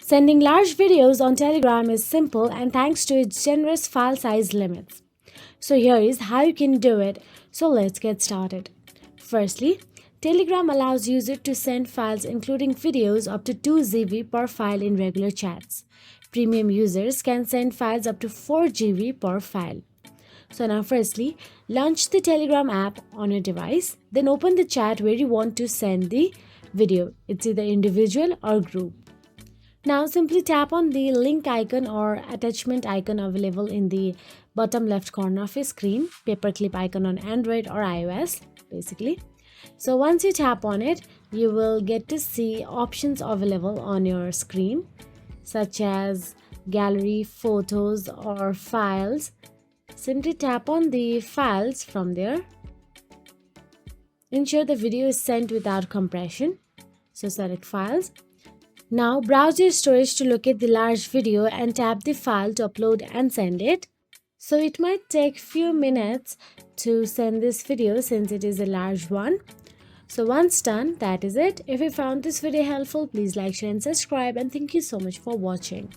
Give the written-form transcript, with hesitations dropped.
Sending large videos on Telegram is simple and thanks to its generous file size limits. So here is how you can do it. So let's get started. Firstly, Telegram allows users to send files including videos up to 2 GB per file in regular chats. Premium users can send files up to 4 GB per file. So now firstly, launch the Telegram app on your device, then open the chat where you want to send the video. It's either individual or group. Now simply tap on the link icon or attachment icon available in the bottom left corner of your screen, paperclip icon on Android or iOS basically. So once you tap on it, you will get to see options available on your screen such as gallery, photos or files. Simply tap on the files from there. Ensure the video is sent without compression. So select files. Now browse your storage to locate the large video and tap the file to upload and send it. So it might take few minutes to send this video since it is a large one. So once done, that is it. If you found this video helpful, please like, share and subscribe, and thank you so much for watching.